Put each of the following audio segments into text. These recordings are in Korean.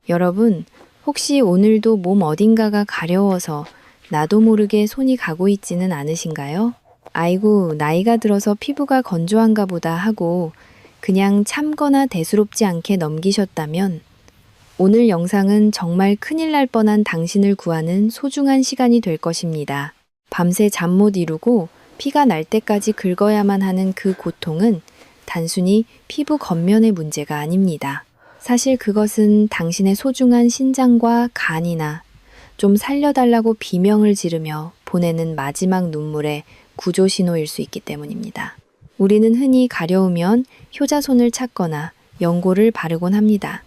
여러분, 혹시 오늘도 몸 어딘가가 가려워서 나도 모르게 손이 가고 있지는 않으신가요? 아이고, 나이가 들어서 피부가 건조한가 보다 하고 그냥 참거나 대수롭지 않게 넘기셨다면 오늘 영상은 정말 큰일 날 뻔한 당신을 구하는 소중한 시간이 될 것입니다. 밤새 잠 못 이루고 피가 날 때까지 긁어야만 하는 그 고통은 단순히 피부 겉면의 문제가 아닙니다. 사실 그것은 당신의 소중한 신장과 간이나 좀 살려달라고 비명을 지르며 보내는 마지막 눈물의 구조 신호일 수 있기 때문입니다. 우리는 흔히 가려우면 효자손을 찾거나 연고를 바르곤 합니다.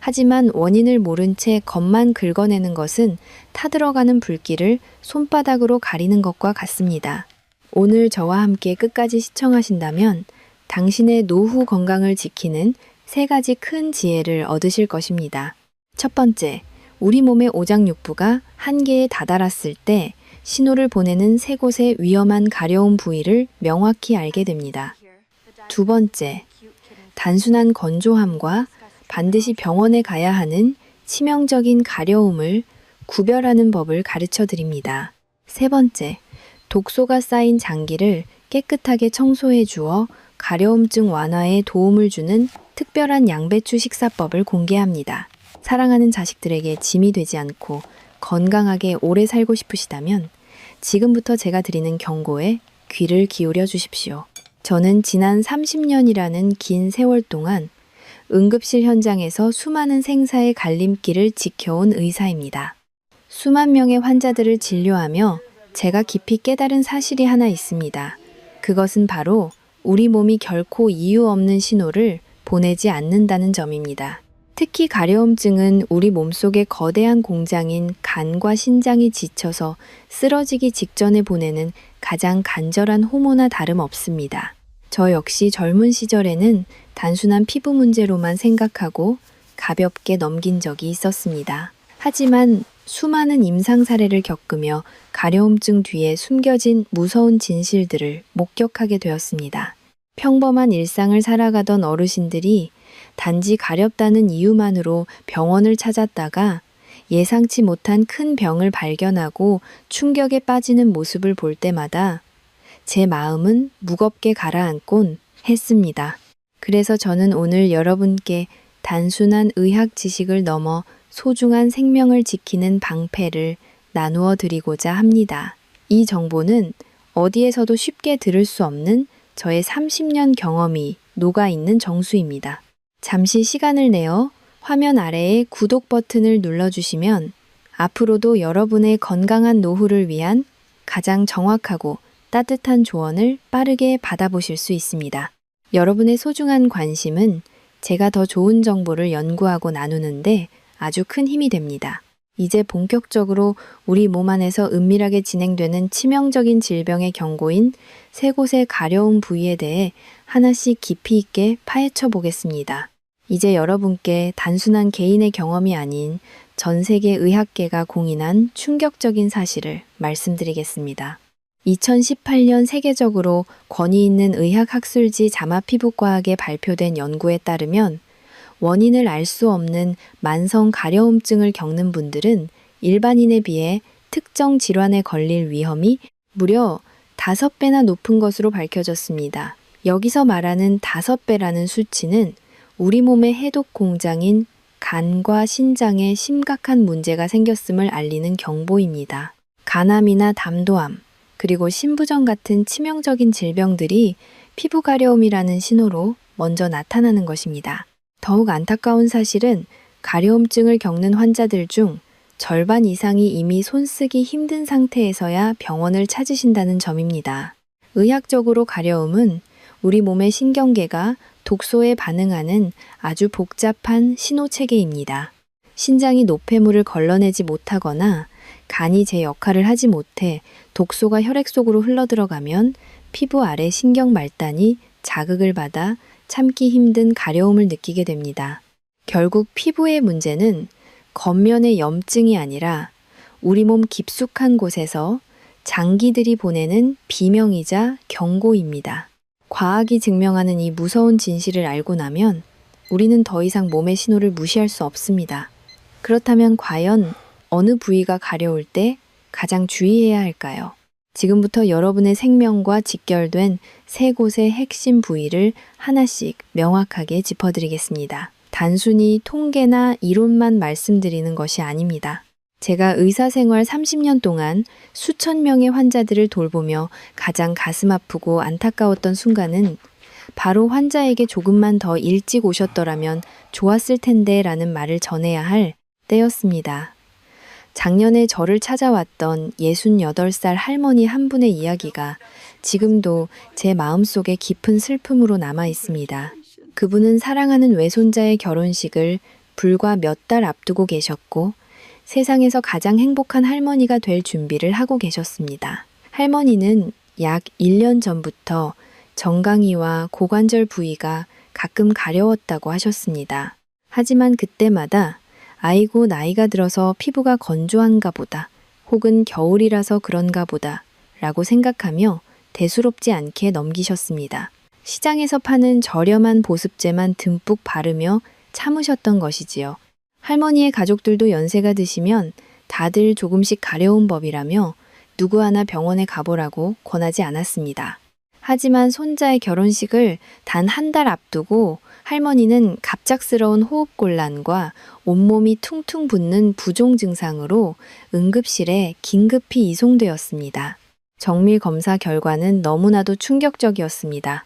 하지만 원인을 모른 채 겉만 긁어내는 것은 타들어가는 불길을 손바닥으로 가리는 것과 같습니다. 오늘 저와 함께 끝까지 시청하신다면 당신의 노후 건강을 지키는 3가지 큰 지혜를 얻으실 것입니다. 첫 번째, 우리 몸의 오장육부가 한계에 다다랐을 때 신호를 보내는 3곳의 위험한 가려움 부위를 명확히 알게 됩니다. 두 번째, 단순한 건조함과 반드시 병원에 가야 하는 치명적인 가려움을 구별하는 법을 가르쳐 드립니다. 세 번째, 독소가 쌓인 장기를 깨끗하게 청소해 주어 가려움증 완화에 도움을 주는 특별한 양배추 식사법을 공개합니다. 사랑하는 자식들에게 짐이 되지 않고 건강하게 오래 살고 싶으시다면 지금부터 제가 드리는 경고에 귀를 기울여 주십시오. 저는 지난 30년이라는 긴 세월 동안 응급실 현장에서 수많은 생사의 갈림길을 지켜온 의사입니다. 수만 명의 환자들을 진료하며 제가 깊이 깨달은 사실이 하나 있습니다. 그것은 바로 우리 몸이 결코 이유 없는 신호를 보내지 않는다는 점입니다. 특히 가려움증은 우리 몸속의 거대한 공장인 간과 신장이 지쳐서 쓰러지기 직전에 보내는 가장 간절한 호모나 다름없습니다. 저 역시 젊은 시절에는 단순한 피부 문제로만 생각하고 가볍게 넘긴 적이 있었습니다. 하지만 수많은 임상 사례를 겪으며 가려움증 뒤에 숨겨진 무서운 진실들을 목격하게 되었습니다. 평범한 일상을 살아가던 어르신들이 단지 가렵다는 이유만으로 병원을 찾았다가 예상치 못한 큰 병을 발견하고 충격에 빠지는 모습을 볼 때마다 제 마음은 무겁게 가라앉곤 했습니다. 그래서 저는 오늘 여러분께 단순한 의학 지식을 넘어 소중한 생명을 지키는 방패를 나누어 드리고자 합니다. 이 정보는 어디에서도 쉽게 들을 수 없는 저의 30년 경험이 녹아있는 정수입니다. 잠시 시간을 내어 화면 아래의 구독 버튼을 눌러주시면 앞으로도 여러분의 건강한 노후를 위한 가장 정확하고 따뜻한 조언을 빠르게 받아보실 수 있습니다. 여러분의 소중한 관심은 제가 더 좋은 정보를 연구하고 나누는데 아주 큰 힘이 됩니다. 이제 본격적으로 우리 몸 안에서 은밀하게 진행되는 치명적인 질병의 경고인 3곳의 가려움 부위에 대해 하나씩 깊이 있게 파헤쳐 보겠습니다. 이제 여러분께 단순한 개인의 경험이 아닌 전 세계 의학계가 공인한 충격적인 사실을 말씀드리겠습니다. 2018년 세계적으로 권위 있는 의학학술지 자마피부과학에 발표된 연구에 따르면 원인을 알 수 없는 만성 가려움증을 겪는 분들은 일반인에 비해 특정 질환에 걸릴 위험이 무려 5배나 높은 것으로 밝혀졌습니다. 여기서 말하는 5배라는 수치는 우리 몸의 해독 공장인 간과 신장에 심각한 문제가 생겼음을 알리는 경보입니다. 간암이나 담도암, 그리고 신부전 같은 치명적인 질병들이 피부 가려움이라는 신호로 먼저 나타나는 것입니다. 더욱 안타까운 사실은 가려움증을 겪는 환자들 중 절반 이상이 이미 손쓰기 힘든 상태에서야 병원을 찾으신다는 점입니다. 의학적으로 가려움은 우리 몸의 신경계가 독소에 반응하는 아주 복잡한 신호체계입니다. 신장이 노폐물을 걸러내지 못하거나 간이 제 역할을 하지 못해 독소가 혈액 속으로 흘러들어가면 피부 아래 신경 말단이 자극을 받아 참기 힘든 가려움을 느끼게 됩니다. 결국 피부의 문제는 겉면의 염증이 아니라 우리 몸 깊숙한 곳에서 장기들이 보내는 비명이자 경고입니다. 과학이 증명하는 이 무서운 진실을 알고 나면 우리는 더 이상 몸의 신호를 무시할 수 없습니다. 그렇다면 과연 어느 부위가 가려울 때 가장 주의해야 할까요? 지금부터 여러분의 생명과 직결된 세 곳의 핵심 부위를 하나씩 명확하게 짚어드리겠습니다. 단순히 통계나 이론만 말씀드리는 것이 아닙니다. 제가 의사생활 30년 동안 수천 명의 환자들을 돌보며 가장 가슴 아프고 안타까웠던 순간은 바로 환자에게 조금만 더 일찍 오셨더라면 좋았을 텐데 라는 말을 전해야 할 때였습니다. 작년에 저를 찾아왔던 68살 할머니 한 분의 이야기가 지금도 제 마음속에 깊은 슬픔으로 남아 있습니다. 그분은 사랑하는 외손자의 결혼식을 불과 몇 달 앞두고 계셨고 세상에서 가장 행복한 할머니가 될 준비를 하고 계셨습니다. 할머니는 약 1년 전부터 정강이와 고관절 부위가 가끔 가려웠다고 하셨습니다. 하지만 그때마다 아이고 나이가 들어서 피부가 건조한가 보다 혹은 겨울이라서 그런가 보다 라고 생각하며 대수롭지 않게 넘기셨습니다. 시장에서 파는 저렴한 보습제만 듬뿍 바르며 참으셨던 것이지요. 할머니의 가족들도 연세가 드시면 다들 조금씩 가려운 법이라며 누구 하나 병원에 가보라고 권하지 않았습니다. 하지만 손자의 결혼식을 단 한 달 앞두고 할머니는 갑작스러운 호흡곤란과 온몸이 퉁퉁 붓는 부종 증상으로 응급실에 긴급히 이송되었습니다. 정밀 검사 결과는 너무나도 충격적이었습니다.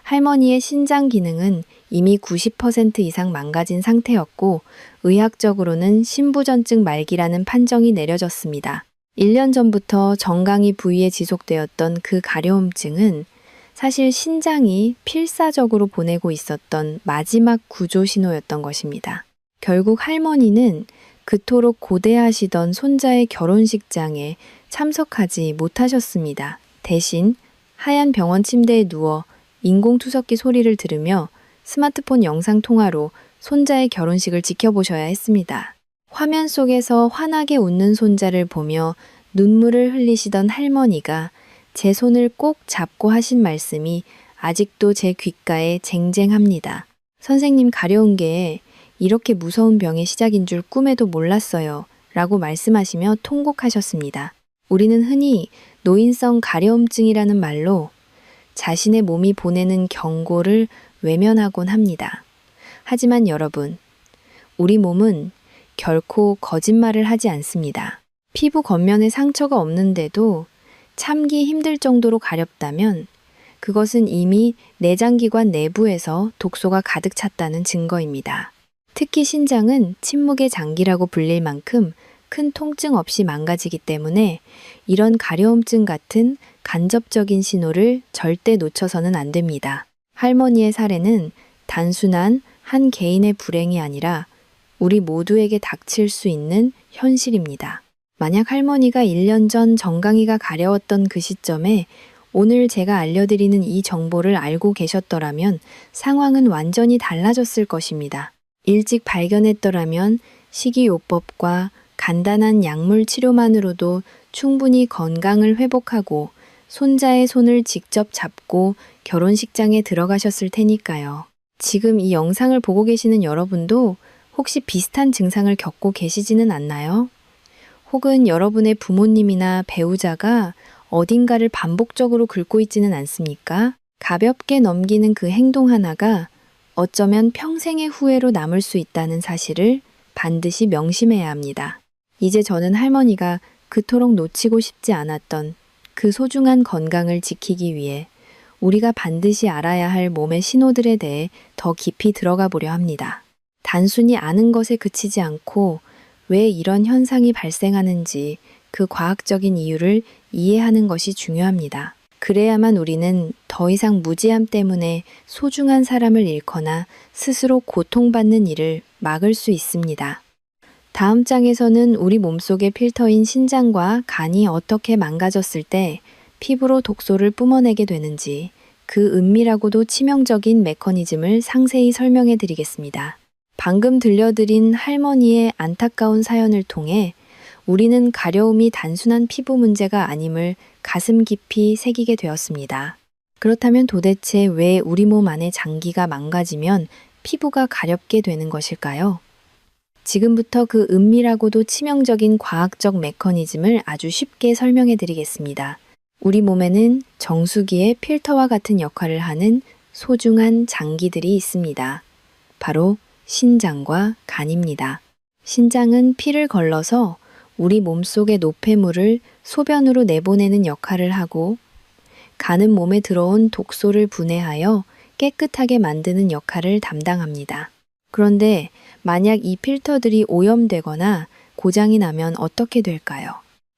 할머니의 신장 기능은 이미 90% 이상 망가진 상태였고 의학적으로는 신부전증 말기라는 판정이 내려졌습니다. 1년 전부터 정강이 부위에 지속되었던 그 가려움증은 사실 신장이 필사적으로 보내고 있었던 마지막 구조 신호였던 것입니다. 결국 할머니는 그토록 고대하시던 손자의 결혼식장에 참석하지 못하셨습니다. 대신 하얀 병원 침대에 누워 인공투석기 소리를 들으며 스마트폰 영상통화로 손자의 결혼식을 지켜보셔야 했습니다. 화면 속에서 환하게 웃는 손자를 보며 눈물을 흘리시던 할머니가 제 손을 꼭 잡고 하신 말씀이 아직도 제 귓가에 쟁쟁합니다. 선생님, 가려운 게 이렇게 무서운 병의 시작인 줄 꿈에도 몰랐어요. 라고 말씀하시며 통곡하셨습니다. 우리는 흔히 노인성 가려움증이라는 말로 자신의 몸이 보내는 경고를 외면하곤 합니다. 하지만 여러분, 우리 몸은 결코 거짓말을 하지 않습니다. 피부 겉면에 상처가 없는데도 참기 힘들 정도로 가렵다면 그것은 이미 내장기관 내부에서 독소가 가득 찼다는 증거입니다. 특히 신장은 침묵의 장기라고 불릴 만큼 큰 통증 없이 망가지기 때문에 이런 가려움증 같은 간접적인 신호를 절대 놓쳐서는 안 됩니다. 할머니의 사례는 단순한 한 개인의 불행이 아니라 우리 모두에게 닥칠 수 있는 현실입니다. 만약 할머니가 1년 전 정강이가 가려웠던 그 시점에 오늘 제가 알려드리는 이 정보를 알고 계셨더라면 상황은 완전히 달라졌을 것입니다. 일찍 발견했더라면 식이요법과 간단한 약물 치료만으로도 충분히 건강을 회복하고 손자의 손을 직접 잡고 결혼식장에 들어가셨을 테니까요. 지금 이 영상을 보고 계시는 여러분도 혹시 비슷한 증상을 겪고 계시지는 않나요? 혹은 여러분의 부모님이나 배우자가 어딘가를 반복적으로 긁고 있지는 않습니까? 가볍게 넘기는 그 행동 하나가 어쩌면 평생의 후회로 남을 수 있다는 사실을 반드시 명심해야 합니다. 이제 저는 할머니가 그토록 놓치고 싶지 않았던 그 소중한 건강을 지키기 위해 우리가 반드시 알아야 할 몸의 신호들에 대해 더 깊이 들어가 보려 합니다. 단순히 아는 것에 그치지 않고 왜 이런 현상이 발생하는지 그 과학적인 이유를 이해하는 것이 중요합니다. 그래야만 우리는 더 이상 무지함 때문에 소중한 사람을 잃거나 스스로 고통받는 일을 막을 수 있습니다. 다음 장에서는 우리 몸속의 필터인 신장과 간이 어떻게 망가졌을 때 피부로 독소를 뿜어내게 되는지 그 은밀하고도 치명적인 메커니즘을 상세히 설명해 드리겠습니다. 방금 들려드린 할머니의 안타까운 사연을 통해 우리는 가려움이 단순한 피부 문제가 아님을 가슴 깊이 새기게 되었습니다. 그렇다면 도대체 왜 우리 몸 안의 장기가 망가지면 피부가 가렵게 되는 것일까요? 지금부터 그 은밀하고도 치명적인 과학적 메커니즘을 아주 쉽게 설명해 드리겠습니다. 우리 몸에는 정수기의 필터와 같은 역할을 하는 소중한 장기들이 있습니다. 바로 신장과 간입니다. 신장은 피를 걸러서 우리 몸속의 노폐물을 소변으로 내보내는 역할을 하고, 간은 몸에 들어온 독소를 분해하여 깨끗하게 만드는 역할을 담당합니다. 그런데 만약 이 필터들이 오염되거나 고장이 나면 어떻게 될까요?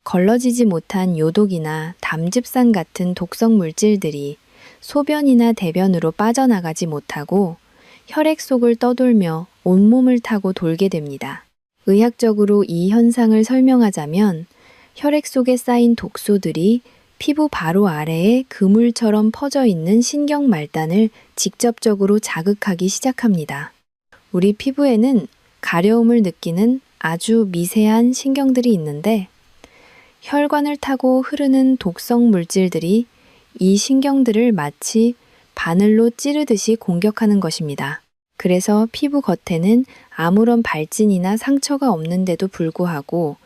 걸러지지 못한 요독이나 담즙산 같은 독성 물질들이 소변이나 대변으로 빠져나가지 못하고 혈액 속을 떠돌며 온몸을 타고 돌게 됩니다. 의학적으로 이 현상을 설명하자면 혈액 속에 쌓인 독소들이 피부 바로 아래에 그물처럼 퍼져 있는 신경 말단을 직접적으로 자극하기 시작합니다. 우리 피부에는 가려움을 느끼는 아주 미세한 신경들이 있는데, 혈관을 타고 흐르는 독성 물질들이 이 신경들을 마치 바늘로 찌르듯이 공격하는 것입니다. 그래서 피부 겉에는 아무런 발진이나 상처가 없는데도 불구하고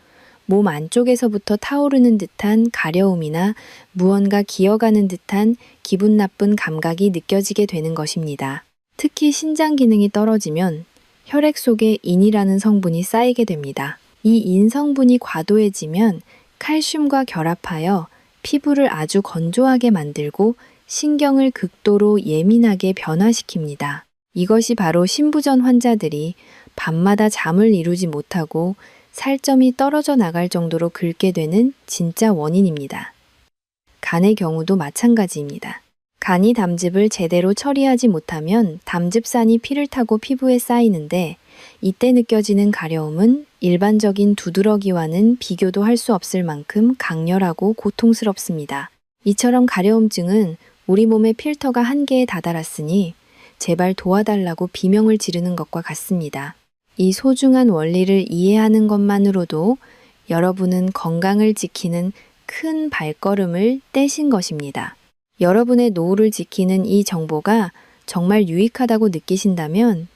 몸 안쪽에서부터 타오르는 듯한 가려움이나 무언가 기어가는 듯한 기분 나쁜 감각이 느껴지게 되는 것입니다. 특히 신장 기능이 떨어지면 혈액 속에 인이라는 성분이 쌓이게 됩니다. 이 인 성분이 과도해지면 칼슘과 결합하여 피부를 아주 건조하게 만들고 신경을 극도로 예민하게 변화시킵니다. 이것이 바로 신부전 환자들이 밤마다 잠을 이루지 못하고 살점이 떨어져 나갈 정도로 긁게 되는 진짜 원인입니다. 간의 경우도 마찬가지입니다. 간이 담즙을 제대로 처리하지 못하면 담즙산이 피를 타고 피부에 쌓이는데, 이때 느껴지는 가려움은 일반적인 두드러기와는 비교도 할 수 없을 만큼 강렬하고 고통스럽습니다. 이처럼 가려움증은 우리 몸의 필터가 한계에 다다랐으니 제발 도와달라고 비명을 지르는 것과 같습니다. 이 소중한 원리를 이해하는 것만으로도 여러분은 건강을 지키는 큰 발걸음을 떼신 것입니다. 여러분의 노후를 지키는 이 정보가 정말 유익하다고 느끼신다면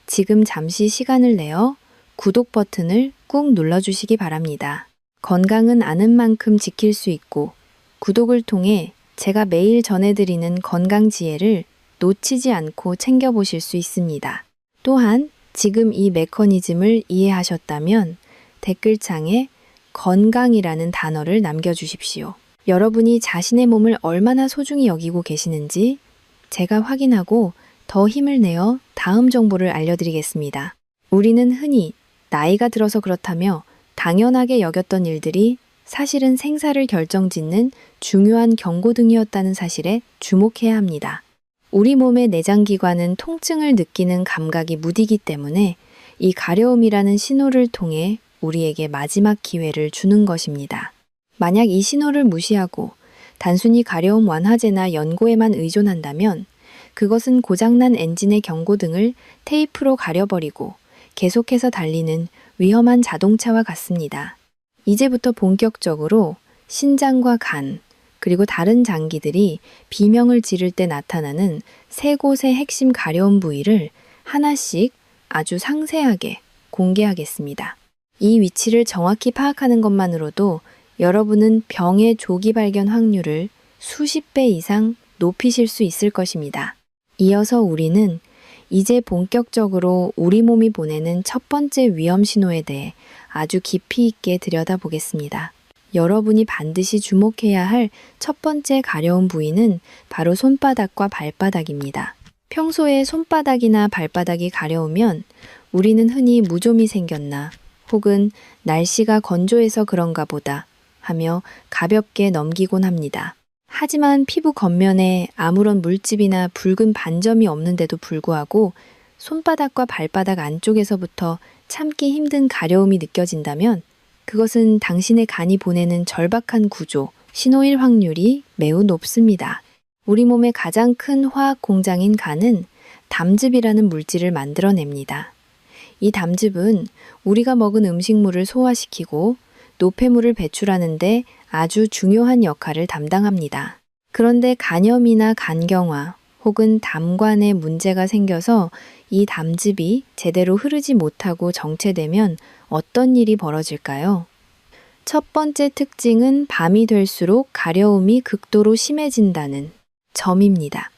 지금 잠시 시간을 내어 구독 버튼을 꾹 눌러주시기 바랍니다. 건강은 아는 만큼 지킬 수 있고, 구독을 통해 제가 매일 전해드리는 건강 지혜를 놓치지 않고 챙겨보실 수 있습니다. 또한 지금 이 메커니즘을 이해하셨다면 댓글창에 건강이라는 단어를 남겨주십시오. 여러분이 자신의 몸을 얼마나 소중히 여기고 계시는지 제가 확인하고 더 힘을 내어 다음 정보를 알려드리겠습니다. 우리는 흔히 나이가 들어서 그렇다며 당연하게 여겼던 일들이 사실은 생사를 결정짓는 중요한 경고등이었다는 사실에 주목해야 합니다. 우리 몸의 내장기관은 통증을 느끼는 감각이 무디기 때문에 이 가려움이라는 신호를 통해 우리에게 마지막 기회를 주는 것입니다. 만약 이 신호를 무시하고 단순히 가려움 완화제나 연고에만 의존한다면 그것은 고장난 엔진의 경고등을 테이프로 가려버리고 계속해서 달리는 위험한 자동차와 같습니다. 이제부터 본격적으로 신장과 간, 그리고 다른 장기들이 비명을 지를 때 나타나는 세 곳의 핵심 가려움 부위를 하나씩 아주 상세하게 공개하겠습니다. 이 위치를 정확히 파악하는 것만으로도 여러분은 병의 조기 발견 확률을 수십 배 이상 높이실 수 있을 것입니다. 이어서 우리는 이제 본격적으로 우리 몸이 보내는 첫 번째 위험 신호에 대해 아주 깊이 있게 들여다보겠습니다. 여러분이 반드시 주목해야 할 첫 번째 가려움 부위는 바로 손바닥과 발바닥입니다. 평소에 손바닥이나 발바닥이 가려우면 우리는 흔히 무좀이 생겼나 혹은 날씨가 건조해서 그런가 보다 하며 가볍게 넘기곤 합니다. 하지만 피부 겉면에 아무런 물집이나 붉은 반점이 없는데도 불구하고 손바닥과 발바닥 안쪽에서부터 참기 힘든 가려움이 느껴진다면 그것은 당신의 간이 보내는 절박한 구조, 신호일 확률이 매우 높습니다. 우리 몸의 가장 큰 화학 공장인 간은 담즙이라는 물질을 만들어냅니다. 이 담즙은 우리가 먹은 음식물을 소화시키고 노폐물을 배출하는데 아주 중요한 역할을 담당합니다. 그런데 간염이나 간경화 혹은 담관에 문제가 생겨서 이 담즙이 제대로 흐르지 못하고 정체되면 어떤 일이 벌어질까요? 첫 번째 특징은 밤이 될수록 가려움이 극도로 심해진다는 점입니다.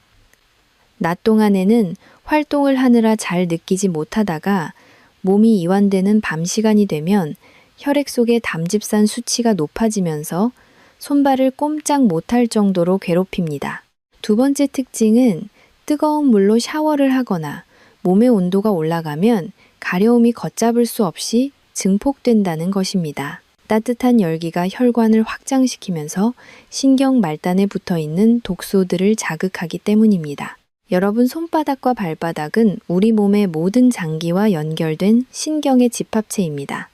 낮 동안에는 활동을 하느라 잘 느끼지 못하다가 몸이 이완되는 밤 시간이 되면 혈액 속의 담즙산 수치가 높아지면서 손발을 꼼짝 못할 정도로 괴롭힙니다. 두 번째 특징은 뜨거운 물로 샤워를 하거나 몸의 온도가 올라가면 가려움이 걷잡을 수 없이 증폭된다는 것입니다. 따뜻한 열기가 혈관을 확장시키면서 신경 말단에 붙어 있는 독소들을 자극하기 때문입니다. 여러분, 손바닥과 발바닥은 우리 몸의 모든 장기와 연결된 신경의 집합체입니다.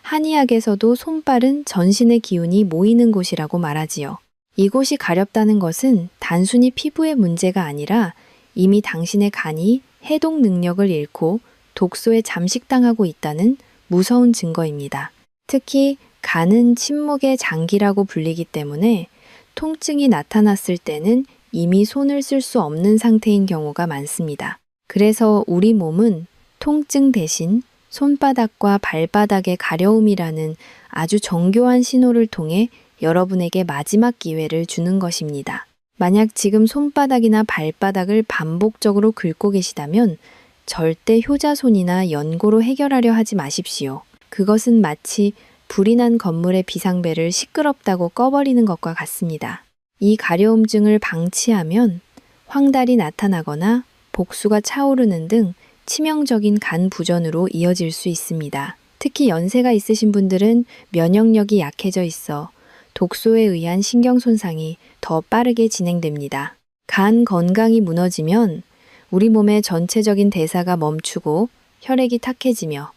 한의학에서도 손발은 전신의 기운이 모이는 곳이라고 말하지요. 이곳이 가렵다는 것은 단순히 피부의 문제가 아니라 이미 당신의 간이 해독 능력을 잃고 독소에 잠식당하고 있다는 무서운 증거입니다. 특히 간은 침묵의 장기라고 불리기 때문에 통증이 나타났을 때는 이미 손을 쓸 수 없는 상태인 경우가 많습니다. 그래서 우리 몸은 통증 대신 손바닥과 발바닥의 가려움이라는 아주 정교한 신호를 통해 여러분에게 마지막 기회를 주는 것입니다. 만약 지금 손바닥이나 발바닥을 반복적으로 긁고 계시다면 절대 효자손이나 연고로 해결하려 하지 마십시오. 그것은 마치 불이 난 건물의 비상벨을 시끄럽다고 꺼버리는 것과 같습니다. 이 가려움증을 방치하면 황달이 나타나거나 복수가 차오르는 등 치명적인 간 부전으로 이어질 수 있습니다. 특히 연세가 있으신 분들은 면역력이 약해져 있어 독소에 의한 신경 손상이 더 빠르게 진행됩니다. 간 건강이 무너지면 우리 몸의 전체적인 대사가 멈추고 혈액이 탁해지며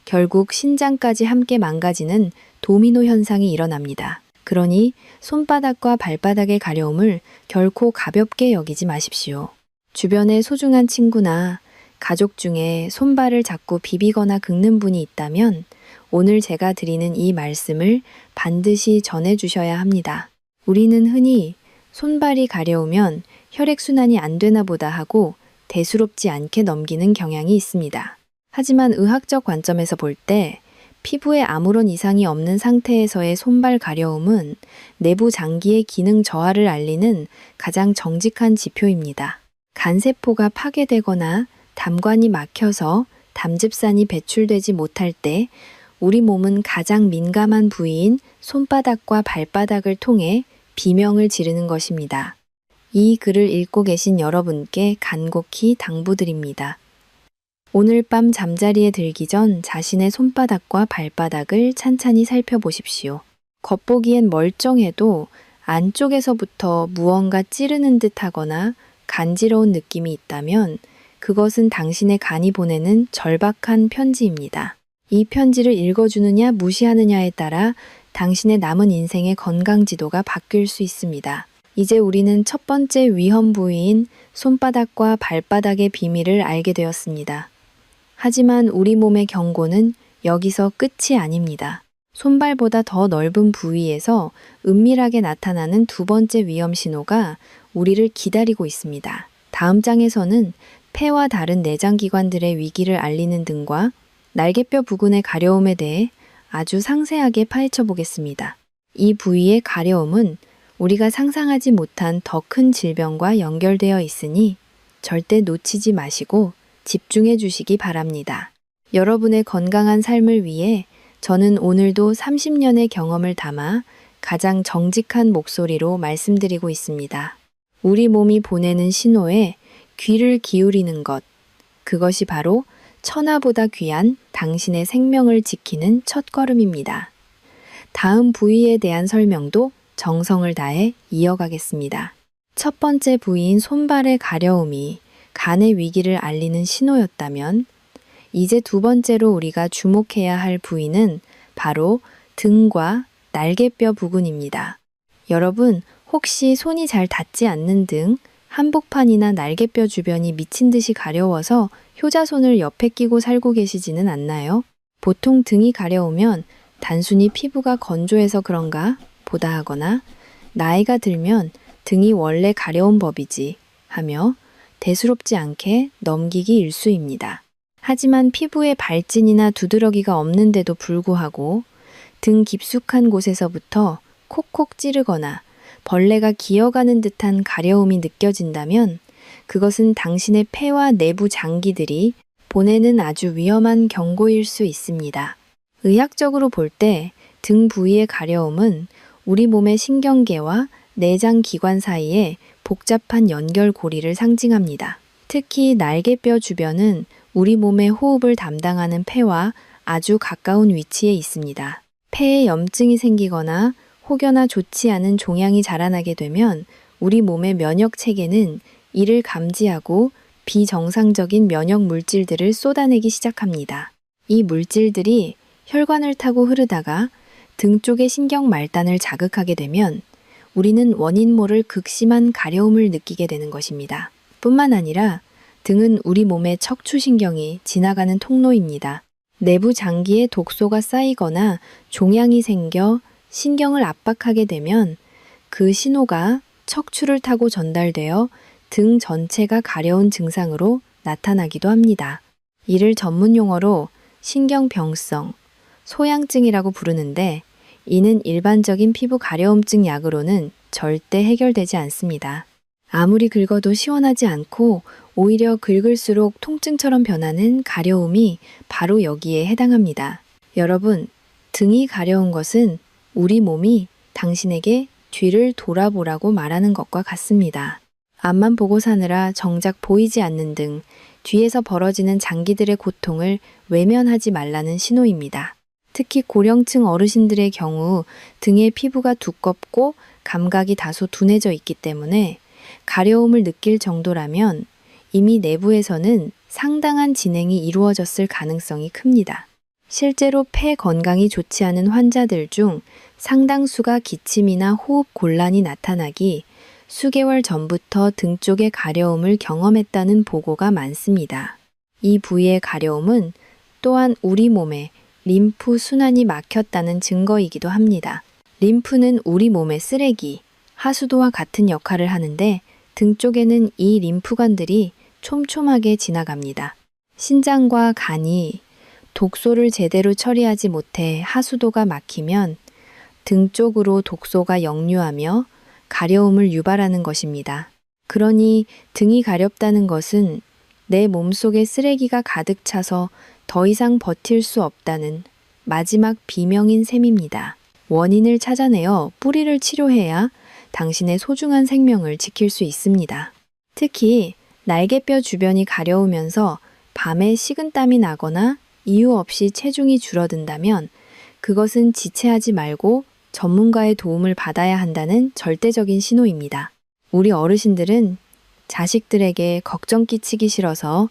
결국 신장까지 함께 망가지는 도미노 현상이 일어납니다. 그러니 손바닥과 발바닥의 가려움을 결코 가볍게 여기지 마십시오. 주변에 소중한 친구나 가족 중에 손발을 자꾸 비비거나 긁는 분이 있다면 오늘 제가 드리는 이 말씀을 반드시 전해주셔야 합니다. 우리는 흔히 손발이 가려우면 혈액순환이 안 되나 보다 하고 대수롭지 않게 넘기는 경향이 있습니다. 하지만 의학적 관점에서 볼 때 피부에 아무런 이상이 없는 상태에서의 손발 가려움은 내부 장기의 기능 저하를 알리는 가장 정직한 지표입니다. 간세포가 파괴되거나 담관이 막혀서 담즙산이 배출되지 못할 때 우리 몸은 가장 민감한 부위인 손바닥과 발바닥을 통해 비명을 지르는 것입니다. 이 글을 읽고 계신 여러분께 간곡히 당부드립니다. 오늘 밤 잠자리에 들기 전 자신의 손바닥과 발바닥을 찬찬히 살펴보십시오. 겉보기엔 멀쩡해도 안쪽에서부터 무언가 찌르는 듯 하거나 간지러운 느낌이 있다면 그것은 당신의 간이 보내는 절박한 편지입니다. 이 편지를 읽어주느냐 무시하느냐에 따라 당신의 남은 인생의 건강 지도가 바뀔 수 있습니다. 이제 우리는 첫 번째 위험 부위인 손바닥과 발바닥의 비밀을 알게 되었습니다. 하지만 우리 몸의 경고는 여기서 끝이 아닙니다. 손발보다 더 넓은 부위에서 은밀하게 나타나는 두 번째 위험 신호가 우리를 기다리고 있습니다. 다음 장에서는 폐와 다른 내장기관들의 위기를 알리는 등과 날개뼈 부근의 가려움에 대해 아주 상세하게 파헤쳐 보겠습니다. 이 부위의 가려움은 우리가 상상하지 못한 더 큰 질병과 연결되어 있으니 절대 놓치지 마시고 집중해 주시기 바랍니다. 여러분의 건강한 삶을 위해 저는 오늘도 30년의 경험을 담아 가장 정직한 목소리로 말씀드리고 있습니다. 우리 몸이 보내는 신호에 귀를 기울이는 것, 그것이 바로 천하보다 귀한 당신의 생명을 지키는 첫걸음입니다. 다음 부위에 대한 설명도 정성을 다해 이어가겠습니다. 첫 번째 부위인 손발의 가려움이 간의 위기를 알리는 신호였다면 이제 두 번째로 우리가 주목해야 할 부위는 바로 등과 날개뼈 부근입니다. 여러분, 혹시 손이 잘 닿지 않는 등 한복판이나 날개뼈 주변이 미친 듯이 가려워서 효자손을 옆에 끼고 살고 계시지는 않나요? 보통 등이 가려우면 단순히 피부가 건조해서 그런가 보다 하거나 나이가 들면 등이 원래 가려운 법이지 하며 대수롭지 않게 넘기기 일쑤입니다. 하지만 피부에 발진이나 두드러기가 없는데도 불구하고 등 깊숙한 곳에서부터 콕콕 찌르거나 벌레가 기어가는 듯한 가려움이 느껴진다면 그것은 당신의 폐와 내부 장기들이 보내는 아주 위험한 경고일 수 있습니다. 의학적으로 볼 때 등 부위의 가려움은 우리 몸의 신경계와 내장 기관 사이에 복잡한 연결고리를 상징합니다. 특히 날개뼈 주변은 우리 몸의 호흡을 담당하는 폐와 아주 가까운 위치에 있습니다. 폐에 염증이 생기거나 혹여나 좋지 않은 종양이 자라나게 되면 우리 몸의 면역 체계는 이를 감지하고 비정상적인 면역 물질들을 쏟아내기 시작합니다. 이 물질들이 혈관을 타고 흐르다가 등 쪽의 신경 말단을 자극하게 되면 우리는 원인 모를 극심한 가려움을 느끼게 되는 것입니다. 뿐만 아니라 등은 우리 몸의 척추신경이 지나가는 통로입니다. 내부 장기에 독소가 쌓이거나 종양이 생겨 신경을 압박하게 되면 그 신호가 척추를 타고 전달되어 등 전체가 가려운 증상으로 나타나기도 합니다. 이를 전문 용어로 신경병성, 소양증이라고 부르는데 이는 일반적인 피부 가려움증 약으로는 절대 해결되지 않습니다. 아무리 긁어도 시원하지 않고 오히려 긁을수록 통증처럼 변하는 가려움이 바로 여기에 해당합니다. 여러분, 등이 가려운 것은 우리 몸이 당신에게 뒤를 돌아보라고 말하는 것과 같습니다. 앞만 보고 사느라 정작 보이지 않는 등, 뒤에서 벌어지는 장기들의 고통을 외면하지 말라는 신호입니다. 특히 고령층 어르신들의 경우 등의 피부가 두껍고 감각이 다소 둔해져 있기 때문에 가려움을 느낄 정도라면 이미 내부에서는 상당한 진행이 이루어졌을 가능성이 큽니다. 실제로 폐 건강이 좋지 않은 환자들 중 상당수가 기침이나 호흡 곤란이 나타나기 수개월 전부터 등 쪽의 가려움을 경험했다는 보고가 많습니다. 이 부위의 가려움은 또한 우리 몸에 림프 순환이 막혔다는 증거이기도 합니다. 림프는 우리 몸의 쓰레기, 하수도와 같은 역할을 하는데 등 쪽에는 이 림프관들이 촘촘하게 지나갑니다. 신장과 간이 독소를 제대로 처리하지 못해 하수도가 막히면 등 쪽으로 독소가 역류하며 가려움을 유발하는 것입니다. 그러니 등이 가렵다는 것은 내 몸속에 쓰레기가 가득 차서 더 이상 버틸 수 없다는 마지막 비명인 셈입니다. 원인을 찾아내어 뿌리를 치료해야 당신의 소중한 생명을 지킬 수 있습니다. 특히 날개뼈 주변이 가려우면서 밤에 식은땀이 나거나 이유 없이 체중이 줄어든다면 그것은 지체하지 말고 전문가의 도움을 받아야 한다는 절대적인 신호입니다. 우리 어르신들은 자식들에게 걱정 끼치기 싫어서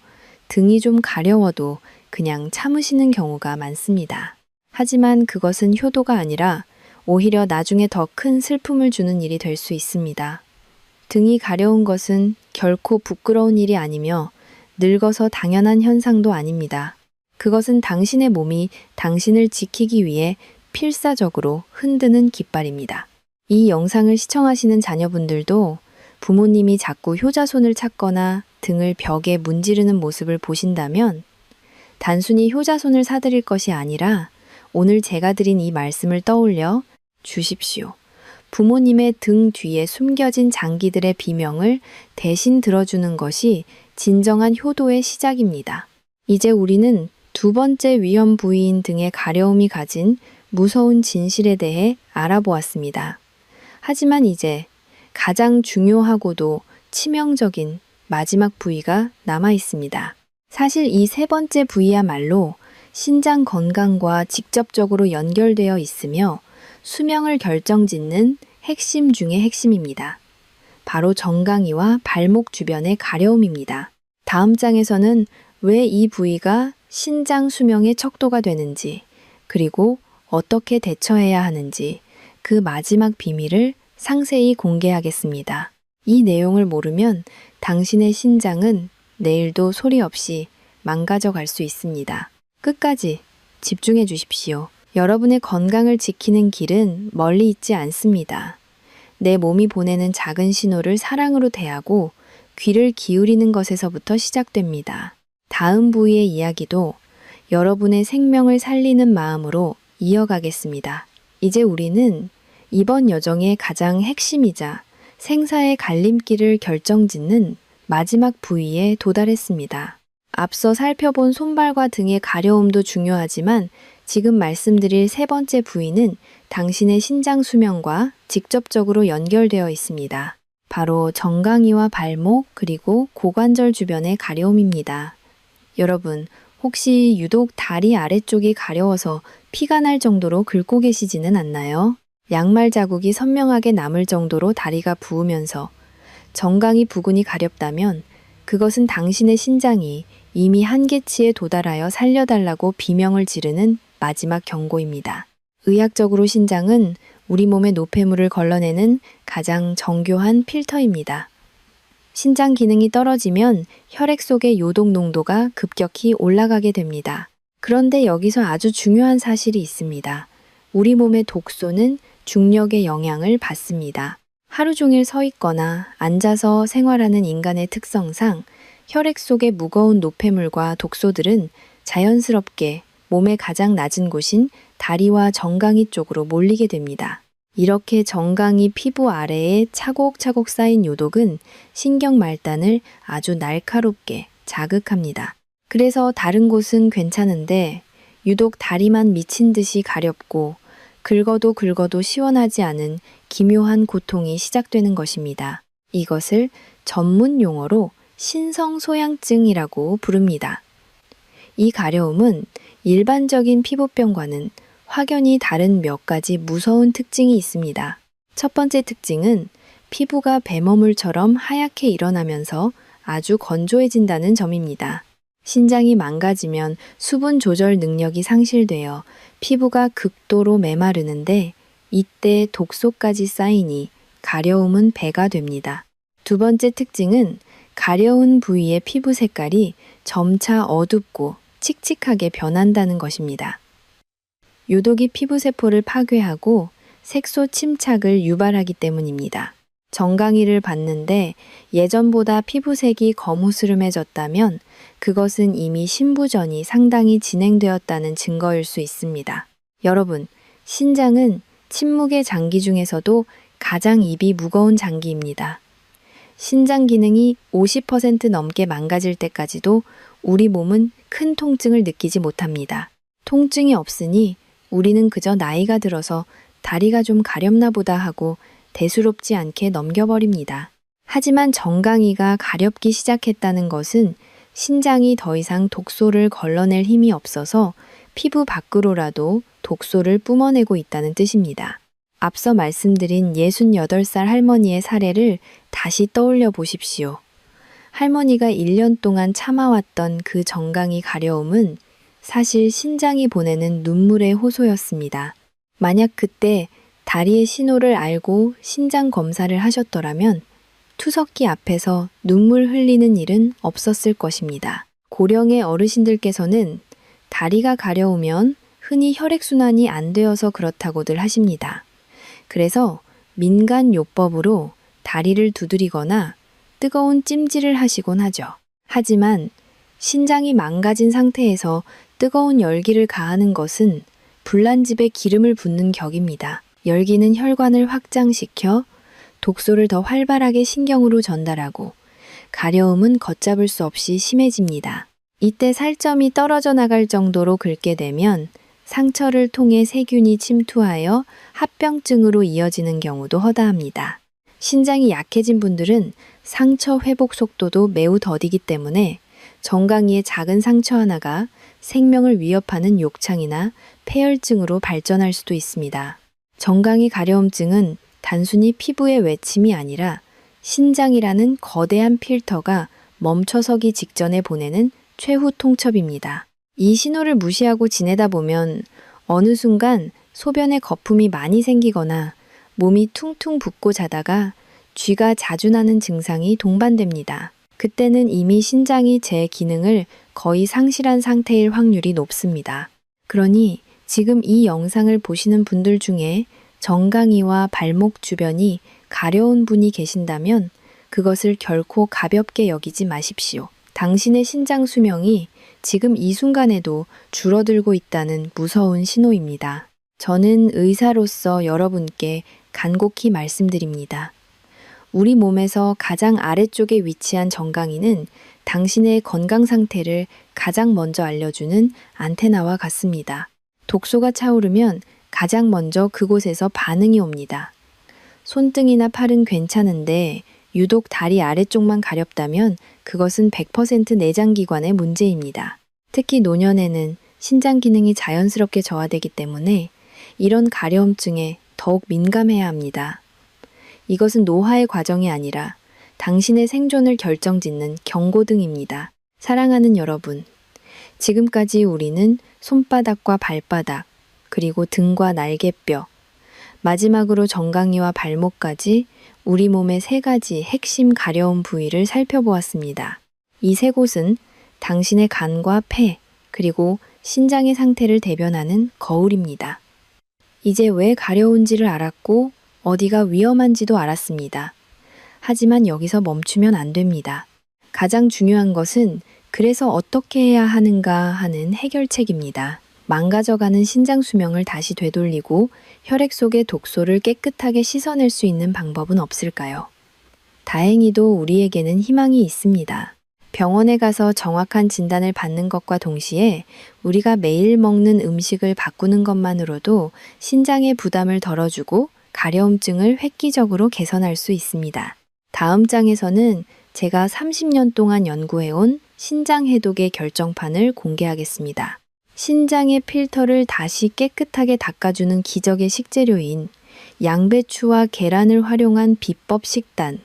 등이 좀 가려워도 그냥 참으시는 경우가 많습니다. 하지만 그것은 효도가 아니라 오히려 나중에 더 큰 슬픔을 주는 일이 될 수 있습니다. 등이 가려운 것은 결코 부끄러운 일이 아니며 늙어서 당연한 현상도 아닙니다. 그것은 당신의 몸이 당신을 지키기 위해 필사적으로 흔드는 깃발입니다. 이 영상을 시청하시는 자녀분들도 부모님이 자꾸 효자손을 찾거나 등을 벽에 문지르는 모습을 보신다면 단순히 효자손을 사드릴 것이 아니라 오늘 제가 드린 이 말씀을 떠올려 주십시오. 부모님의 등 뒤에 숨겨진 장기들의 비명을 대신 들어주는 것이 진정한 효도의 시작입니다. 이제 우리는 두 번째 위험 부위인 등의 가려움이 가진 무서운 진실에 대해 알아보았습니다. 하지만 이제 가장 중요하고도 치명적인 마지막 부위가 남아 있습니다. 사실 이 세 번째 부위야말로 신장 건강과 직접적으로 연결되어 있으며 수명을 결정짓는 핵심 중의 핵심입니다. 바로 정강이와 발목 주변의 가려움입니다. 다음 장에서는 왜 이 부위가 신장 수명의 척도가 되는지, 그리고 어떻게 대처해야 하는지 그 마지막 비밀을 상세히 공개하겠습니다. 이 내용을 모르면 당신의 신장은 내일도 소리 없이 망가져 갈 수 있습니다. 끝까지 집중해 주십시오. 여러분의 건강을 지키는 길은 멀리 있지 않습니다. 내 몸이 보내는 작은 신호를 사랑으로 대하고 귀를 기울이는 것에서부터 시작됩니다. 다음 부위의 이야기도 여러분의 생명을 살리는 마음으로 이어가겠습니다. 이제 우리는 이번 여정의 가장 핵심이자 생사의 갈림길을 결정짓는 마지막 부위에 도달했습니다. 앞서 살펴본 손발과 등의 가려움도 중요하지만 지금 말씀드릴 세 번째 부위는 당신의 신장 수명과 직접적으로 연결되어 있습니다. 바로 정강이와 발목 그리고 고관절 주변의 가려움입니다. 여러분, 혹시 유독 다리 아래쪽이 가려워서 피가 날 정도로 긁고 계시지는 않나요? 양말 자국이 선명하게 남을 정도로 다리가 부으면서 정강이 부근이 가렵다면 그것은 당신의 신장이 이미 한계치에 도달하여 살려달라고 비명을 지르는 마지막 경고입니다. 의학적으로 신장은 우리 몸의 노폐물을 걸러내는 가장 정교한 필터입니다. 신장 기능이 떨어지면 혈액 속의 요독 농도가 급격히 올라가게 됩니다. 그런데 여기서 아주 중요한 사실이 있습니다. 우리 몸의 독소는 중력의 영향을 받습니다. 하루 종일 서 있거나 앉아서 생활하는 인간의 특성상 혈액 속의 무거운 노폐물과 독소들은 자연스럽게 몸의 가장 낮은 곳인 다리와 정강이 쪽으로 몰리게 됩니다. 이렇게 정강이 피부 아래에 차곡차곡 쌓인 요독은 신경 말단을 아주 날카롭게 자극합니다. 그래서 다른 곳은 괜찮은데 유독 다리만 미친 듯이 가렵고 긁어도 시원하지 않은 기묘한 고통이 시작되는 것입니다. 이것을 전문 용어로 신성소양증이라고 부릅니다. 이 가려움은 일반적인 피부병과는 확연히 다른 몇 가지 무서운 특징이 있습니다. 첫 번째 특징은 피부가 배머물처럼 하얗게 일어나면서 아주 건조해진다는 점입니다. 신장이 망가지면 수분 조절 능력이 상실되어 피부가 극도로 메마르는데 이때 독소까지 쌓이니 가려움은 배가 됩니다. 두 번째 특징은 가려운 부위의 피부 색깔이 점차 어둡고 칙칙하게 변한다는 것입니다. 요독이 피부세포를 파괴하고 색소 침착을 유발하기 때문입니다. 정강이를 봤는데 예전보다 피부색이 거무스름해졌다면 그것은 이미 신부전이 상당히 진행되었다는 증거일 수 있습니다. 여러분, 신장은 침묵의 장기 중에서도 가장 입이 무거운 장기입니다. 신장 기능이 50% 넘게 망가질 때까지도 우리 몸은 큰 통증을 느끼지 못합니다. 통증이 없으니 우리는 그저 나이가 들어서 다리가 좀 가렵나 보다 하고 대수롭지 않게 넘겨버립니다. 하지만 정강이가 가렵기 시작했다는 것은 신장이 더 이상 독소를 걸러낼 힘이 없어서 피부 밖으로라도 독소를 뿜어내고 있다는 뜻입니다. 앞서 말씀드린 68살 할머니의 사례를 다시 떠올려 보십시오. 할머니가 1년 동안 참아왔던 그 정강이 가려움은 사실 신장이 보내는 눈물의 호소였습니다. 만약 그때 다리의 신호를 알고 신장 검사를 하셨더라면 투석기 앞에서 눈물 흘리는 일은 없었을 것입니다. 고령의 어르신들께서는 다리가 가려우면 흔히 혈액순환이 안 되어서 그렇다고들 하십니다. 그래서 민간요법으로 다리를 두드리거나 뜨거운 찜질을 하시곤 하죠. 하지만 신장이 망가진 상태에서 뜨거운 열기를 가하는 것은 불난집에 기름을 붓는 격입니다. 열기는 혈관을 확장시켜 독소를 더 활발하게 신경으로 전달하고 가려움은 걷잡을 수 없이 심해집니다. 이때 살점이 떨어져 나갈 정도로 긁게 되면 상처를 통해 세균이 침투하여 합병증으로 이어지는 경우도 허다합니다. 신장이 약해진 분들은 상처 회복 속도도 매우 더디기 때문에 정강이의 작은 상처 하나가 생명을 위협하는 욕창이나 폐혈증으로 발전할 수도 있습니다. 정강이 가려움증은 단순히 피부의 외침이 아니라 신장이라는 거대한 필터가 멈춰서기 직전에 보내는 최후 통첩입니다. 이 신호를 무시하고 지내다 보면 어느 순간 소변에 거품이 많이 생기거나 몸이 퉁퉁 붓고 자다가 쥐가 자주 나는 증상이 동반됩니다. 그때는 이미 신장이 제 기능을 거의 상실한 상태일 확률이 높습니다. 그러니 지금 이 영상을 보시는 분들 중에 정강이와 발목 주변이 가려운 분이 계신다면 그것을 결코 가볍게 여기지 마십시오. 당신의 신장 수명이 지금 이 순간에도 줄어들고 있다는 무서운 신호입니다. 저는 의사로서 여러분께 간곡히 말씀드립니다. 우리 몸에서 가장 아래쪽에 위치한 정강이는 당신의 건강 상태를 가장 먼저 알려주는 안테나와 같습니다. 독소가 차오르면 가장 먼저 그곳에서 반응이 옵니다. 손등이나 팔은 괜찮은데 유독 다리 아래쪽만 가렵다면 그것은 100% 내장기관의 문제입니다. 특히 노년에는 신장 기능이 자연스럽게 저하되기 때문에 이런 가려움증에 더욱 민감해야 합니다. 이것은 노화의 과정이 아니라 당신의 생존을 결정짓는 경고등입니다. 사랑하는 여러분, 지금까지 우리는 손바닥과 발바닥, 그리고 등과 날개뼈, 마지막으로 정강이와 발목까지 우리 몸의 3가지 핵심 가려운 부위를 살펴보았습니다. 이 3곳은 당신의 간과 폐, 그리고 신장의 상태를 대변하는 거울입니다. 이제 왜 가려운지를 알았고 어디가 위험한지도 알았습니다. 하지만 여기서 멈추면 안 됩니다. 가장 중요한 것은 그래서 어떻게 해야 하는가 하는 해결책입니다. 망가져가는 신장 수명을 다시 되돌리고 혈액 속의 독소를 깨끗하게 씻어낼 수 있는 방법은 없을까요? 다행히도 우리에게는 희망이 있습니다. 병원에 가서 정확한 진단을 받는 것과 동시에 우리가 매일 먹는 음식을 바꾸는 것만으로도 신장의 부담을 덜어주고 가려움증을 획기적으로 개선할 수 있습니다. 다음 장에서는 제가 30년 동안 연구해온 신장 해독의 결정판을 공개하겠습니다. 신장의 필터를 다시 깨끗하게 닦아주는 기적의 식재료인 양배추와 계란을 활용한 비법 식단,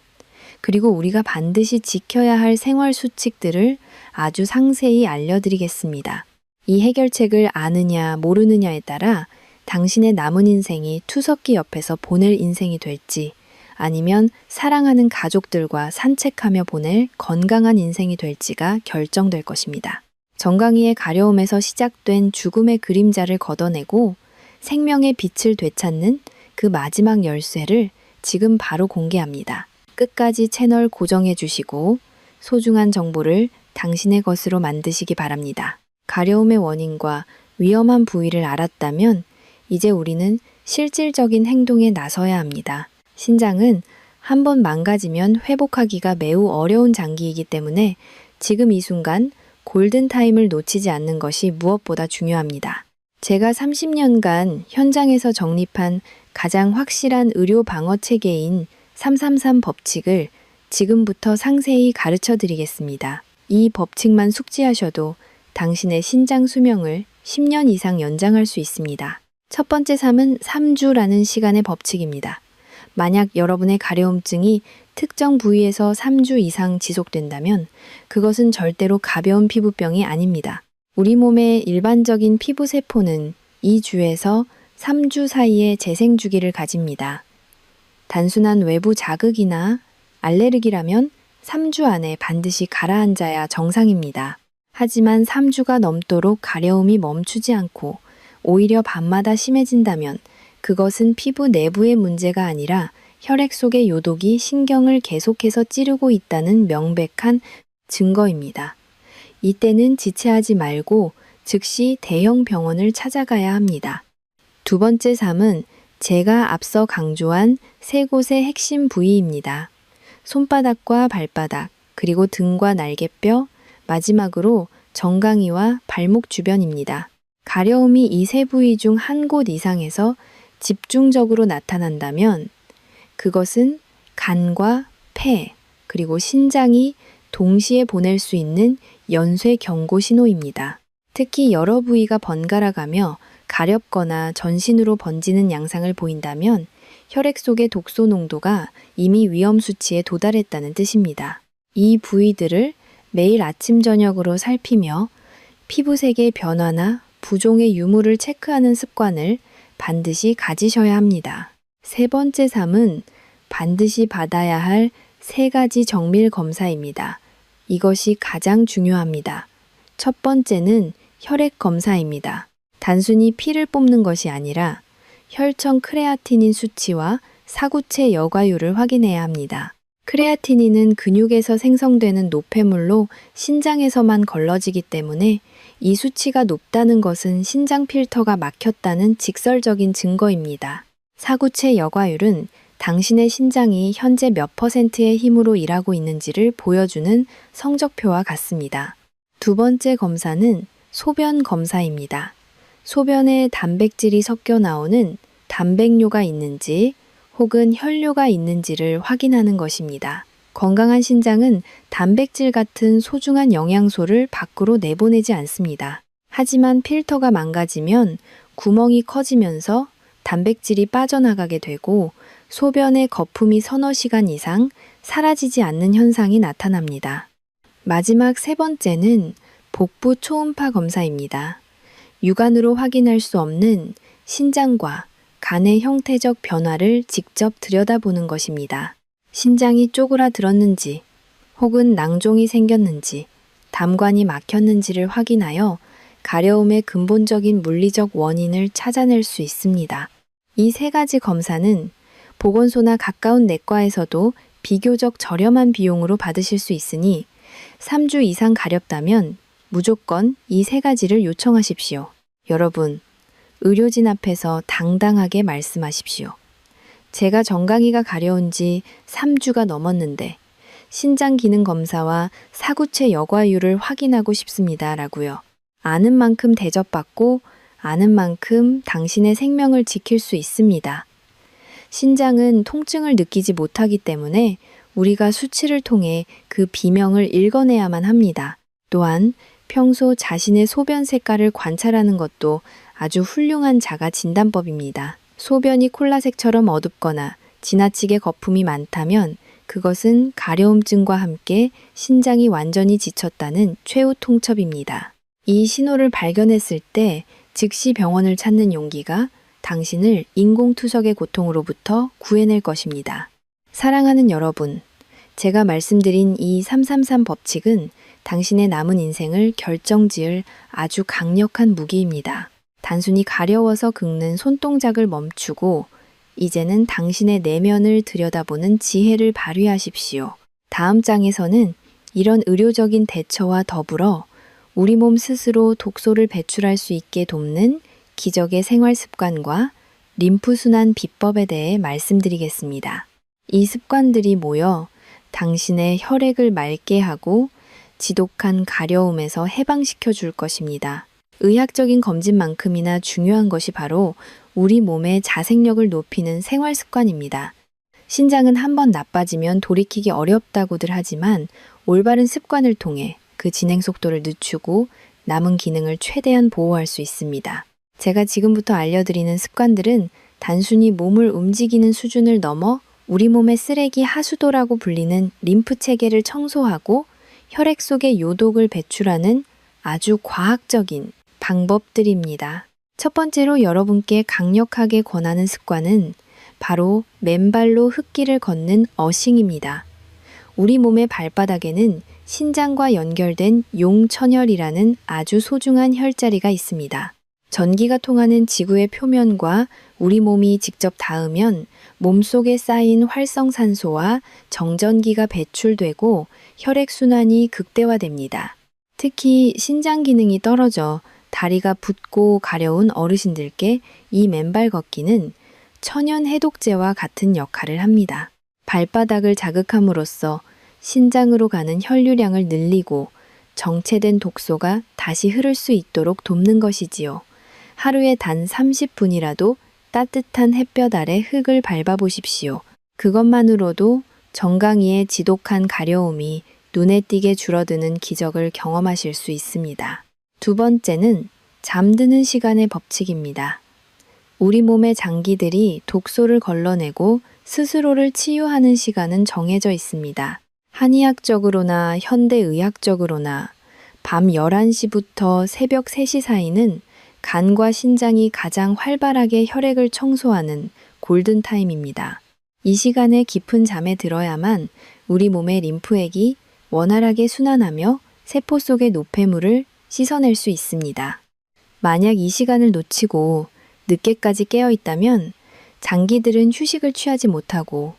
그리고 우리가 반드시 지켜야 할 생활 수칙들을 아주 상세히 알려드리겠습니다. 이 해결책을 아느냐 모르느냐에 따라 당신의 남은 인생이 투석기 옆에서 보낼 인생이 될지 아니면 사랑하는 가족들과 산책하며 보낼 건강한 인생이 될지가 결정될 것입니다. 정강이의 가려움에서 시작된 죽음의 그림자를 걷어내고 생명의 빛을 되찾는 그 마지막 열쇠를 지금 바로 공개합니다. 끝까지 채널 고정해 주시고 소중한 정보를 당신의 것으로 만드시기 바랍니다. 가려움의 원인과 위험한 부위를 알았다면 이제 우리는 실질적인 행동에 나서야 합니다. 신장은 한번 망가지면 회복하기가 매우 어려운 장기이기 때문에 지금 이 순간 골든타임을 놓치지 않는 것이 무엇보다 중요합니다. 제가 30년간 현장에서 정립한 가장 확실한 의료 방어 체계인 333 법칙을 지금부터 상세히 가르쳐 드리겠습니다. 이 법칙만 숙지하셔도 당신의 신장 수명을 10년 이상 연장할 수 있습니다. 첫 번째 3은 3주라는 시간의 법칙입니다. 만약 여러분의 가려움증이 특정 부위에서 3주 이상 지속된다면 그것은 절대로 가벼운 피부병이 아닙니다. 우리 몸의 일반적인 피부 세포는 2주에서 3주 사이에 재생 주기를 가집니다. 단순한 외부 자극이나 알레르기라면 3주 안에 반드시 가라앉아야 정상입니다. 하지만 3주가 넘도록 가려움이 멈추지 않고 오히려 밤마다 심해진다면 그것은 피부 내부의 문제가 아니라 혈액 속의 요독이 신경을 계속해서 찌르고 있다는 명백한 증거입니다. 이때는 지체하지 말고 즉시 대형 병원을 찾아가야 합니다. 두 번째 3은 제가 앞서 강조한 3곳의 핵심 부위입니다. 손바닥과 발바닥, 그리고 등과 날개뼈, 마지막으로 정강이와 발목 주변입니다. 가려움이 이 3부위 중 한 곳 이상에서 집중적으로 나타난다면 그것은 간과 폐, 그리고 신장이 동시에 보낼 수 있는 연쇄 경고 신호입니다. 특히 여러 부위가 번갈아가며 가렵거나 전신으로 번지는 양상을 보인다면 혈액 속의 독소 농도가 이미 위험 수치에 도달했다는 뜻입니다. 이 부위들을 매일 아침 저녁으로 살피며 피부색의 변화나 부종의 유무를 체크하는 습관을 반드시 가지셔야 합니다. 세 번째 3은 반드시 받아야 할 3가지 정밀 검사입니다. 이것이 가장 중요합니다. 첫 번째는 혈액 검사입니다. 단순히 피를 뽑는 것이 아니라 혈청 크레아티닌 수치와 사구체 여과율을 확인해야 합니다. 크레아티닌은 근육에서 생성되는 노폐물로 신장에서만 걸러지기 때문에 이 수치가 높다는 것은 신장 필터가 막혔다는 직설적인 증거입니다. 사구체 여과율은 당신의 신장이 현재 몇 %의 힘으로 일하고 있는지를 보여주는 성적표와 같습니다. 두 번째 검사는 소변 검사입니다. 소변에 단백질이 섞여 나오는 단백뇨가 있는지 혹은 혈뇨가 있는지를 확인하는 것입니다. 건강한 신장은 단백질 같은 소중한 영양소를 밖으로 내보내지 않습니다. 하지만 필터가 망가지면 구멍이 커지면서 단백질이 빠져나가게 되고 소변의 거품이 서너 시간 이상 사라지지 않는 현상이 나타납니다. 마지막 세 번째는 복부 초음파 검사입니다. 육안으로 확인할 수 없는 신장과 간의 형태적 변화를 직접 들여다보는 것입니다. 신장이 쪼그라들었는지 혹은 낭종이 생겼는지 담관이 막혔는지를 확인하여 가려움의 근본적인 물리적 원인을 찾아낼 수 있습니다. 이 세 가지 검사는 보건소나 가까운 내과에서도 비교적 저렴한 비용으로 받으실 수 있으니 3주 이상 가렵다면 무조건 이 세 가지를 요청하십시오. 여러분, 의료진 앞에서 당당하게 말씀하십시오. 제가 정강이가 가려운 지 3주가 넘었는데 신장 기능 검사와 사구체 여과율을 확인하고 싶습니다. 라고요. 아는 만큼 대접받고 아는 만큼 당신의 생명을 지킬 수 있습니다. 신장은 통증을 느끼지 못하기 때문에 우리가 수치를 통해 그 비명을 읽어내야만 합니다. 또한 평소 자신의 소변 색깔을 관찰하는 것도 아주 훌륭한 자가 진단법입니다. 소변이 콜라색처럼 어둡거나 지나치게 거품이 많다면 그것은 가려움증과 함께 신장이 완전히 지쳤다는 최후 통첩입니다. 이 신호를 발견했을 때 즉시 병원을 찾는 용기가 당신을 인공투석의 고통으로부터 구해낼 것입니다. 사랑하는 여러분, 제가 말씀드린 이 333 법칙은 당신의 남은 인생을 결정지을 아주 강력한 무기입니다. 단순히 가려워서 긁는 손동작을 멈추고 이제는 당신의 내면을 들여다보는 지혜를 발휘하십시오. 다음 장에서는 이런 의료적인 대처와 더불어 우리 몸 스스로 독소를 배출할 수 있게 돕는 기적의 생활 습관과 림프순환 비법에 대해 말씀드리겠습니다. 이 습관들이 모여 당신의 혈액을 맑게 하고 지독한 가려움에서 해방시켜 줄 것입니다. 의학적인 검진만큼이나 중요한 것이 바로 우리 몸의 자생력을 높이는 생활 습관입니다. 신장은 한번 나빠지면 돌이키기 어렵다고들 하지만 올바른 습관을 통해 그 진행 속도를 늦추고 남은 기능을 최대한 보호할 수 있습니다. 제가 지금부터 알려드리는 습관들은 단순히 몸을 움직이는 수준을 넘어 우리 몸의 쓰레기 하수도라고 불리는 림프 체계를 청소하고 혈액 속에 요독을 배출하는 아주 과학적인 방법들입니다. 첫 번째로 여러분께 강력하게 권하는 습관은 바로 맨발로 흙길을 걷는 어싱입니다. 우리 몸의 발바닥에는 신장과 연결된 용천혈이라는 아주 소중한 혈자리가 있습니다. 전기가 통하는 지구의 표면과 우리 몸이 직접 닿으면 몸속에 쌓인 활성산소와 정전기가 배출되고 혈액순환이 극대화됩니다. 특히 신장 기능이 떨어져 다리가 붓고 가려운 어르신들께 이 맨발 걷기는 천연 해독제와 같은 역할을 합니다. 발바닥을 자극함으로써 신장으로 가는 혈류량을 늘리고 정체된 독소가 다시 흐를 수 있도록 돕는 것이지요. 하루에 단 30분이라도 따뜻한 햇볕 아래 흙을 밟아보십시오. 그것만으로도 정강이의 지독한 가려움이 눈에 띄게 줄어드는 기적을 경험하실 수 있습니다. 두 번째는 잠드는 시간의 법칙입니다. 우리 몸의 장기들이 독소를 걸러내고 스스로를 치유하는 시간은 정해져 있습니다. 한의학적으로나 현대의학적으로나 밤 11시부터 새벽 3시 사이는 간과 신장이 가장 활발하게 혈액을 청소하는 골든타임입니다. 이 시간에 깊은 잠에 들어야만 우리 몸의 림프액이 원활하게 순환하며 세포 속의 노폐물을 씻어낼 수 있습니다. 만약 이 시간을 놓치고 늦게까지 깨어 있다면 장기들은 휴식을 취하지 못하고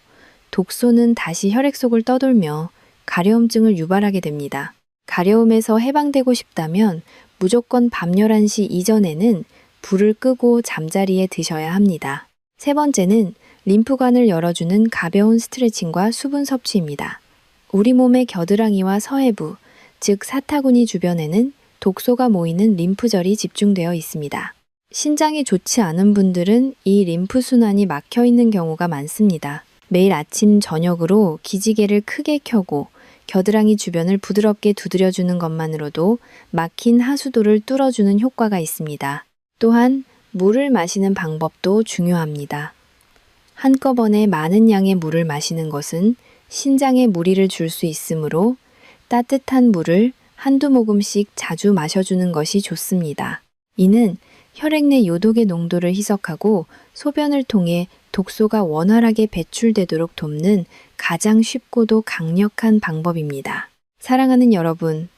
독소는 다시 혈액 속을 떠돌며 가려움증을 유발하게 됩니다. 가려움에서 해방되고 싶다면 무조건 밤 11시 이전에는 불을 끄고 잠자리에 드셔야 합니다. 세 번째는 림프관을 열어주는 가벼운 스트레칭과 수분 섭취입니다. 우리 몸의 겨드랑이와 서해부, 즉 사타구니 주변에는 독소가 모이는 림프절이 집중되어 있습니다. 신장이 좋지 않은 분들은 이 림프 순환이 막혀 있는 경우가 많습니다. 매일 아침 저녁으로 기지개를 크게 켜고 겨드랑이 주변을 부드럽게 두드려주는 것만으로도 막힌 하수도를 뚫어주는 효과가 있습니다. 또한 물을 마시는 방법도 중요합니다. 한꺼번에 많은 양의 물을 마시는 것은 신장에 무리를 줄 수 있으므로 따뜻한 물을 한두 모금씩 자주 마셔주는 것이 좋습니다. 이는 혈액 내 요독의 농도를 희석하고 소변을 통해 독소가 원활하게 배출되도록 돕는 가장 쉽고도 강력한 방법입니다. 사랑하는 여러분,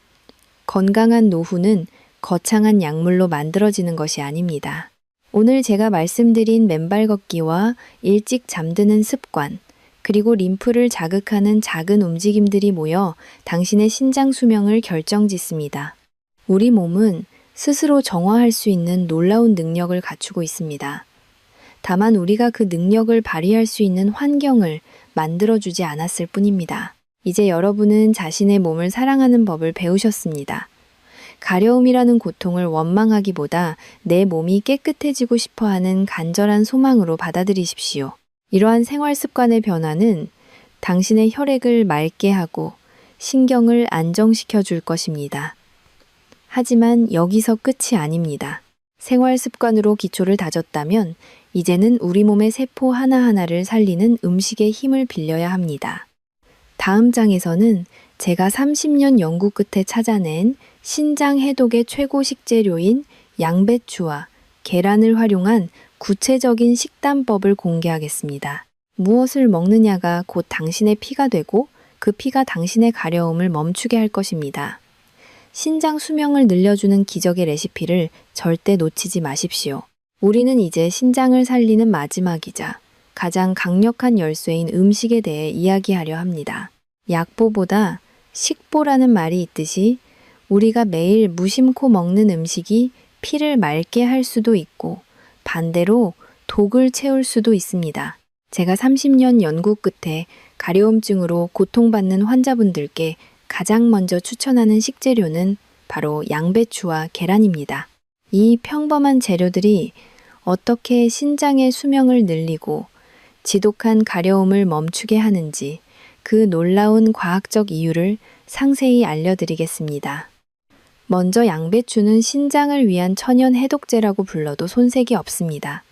건강한 노후는 거창한 약물로 만들어지는 것이 아닙니다. 오늘 제가 말씀드린 맨발 걷기와 일찍 잠드는 습관, 그리고 림프를 자극하는 작은 움직임들이 모여 당신의 신장 수명을 결정짓습니다. 우리 몸은 스스로 정화할 수 있는 놀라운 능력을 갖추고 있습니다. 다만 우리가 그 능력을 발휘할 수 있는 환경을 만들어주지 않았을 뿐입니다. 이제 여러분은 자신의 몸을 사랑하는 법을 배우셨습니다. 가려움이라는 고통을 원망하기보다 내 몸이 깨끗해지고 싶어하는 간절한 소망으로 받아들이십시오. 이러한 생활 습관의 변화는 당신의 혈액을 맑게 하고 신경을 안정시켜 줄 것입니다. 하지만 여기서 끝이 아닙니다. 생활 습관으로 기초를 다졌다면 이제는 우리 몸의 세포 하나하나를 살리는 음식의 힘을 빌려야 합니다. 다음 장에서는 제가 30년 연구 끝에 찾아낸 신장 해독의 최고 식재료인 양배추와 계란을 활용한 구체적인 식단법을 공개하겠습니다. 무엇을 먹느냐가 곧 당신의 피가 되고 그 피가 당신의 가려움을 멈추게 할 것입니다. 신장 수명을 늘려주는 기적의 레시피를 절대 놓치지 마십시오. 우리는 이제 신장을 살리는 마지막이자 가장 강력한 열쇠인 음식에 대해 이야기하려 합니다. 약보보다 식보라는 말이 있듯이 우리가 매일 무심코 먹는 음식이 피를 맑게 할 수도 있고 반대로 독을 채울 수도 있습니다. 제가 30년 연구 끝에 가려움증으로 고통받는 환자분들께 가장 먼저 추천하는 식재료는 바로 양배추와 계란입니다. 이 평범한 재료들이 어떻게 신장의 수명을 늘리고 지독한 가려움을 멈추게 하는지 그 놀라운 과학적 이유를 상세히 알려드리겠습니다. 먼저 양배추는 신장을 위한 천연 해독제라고 불러도 손색이 없습니다.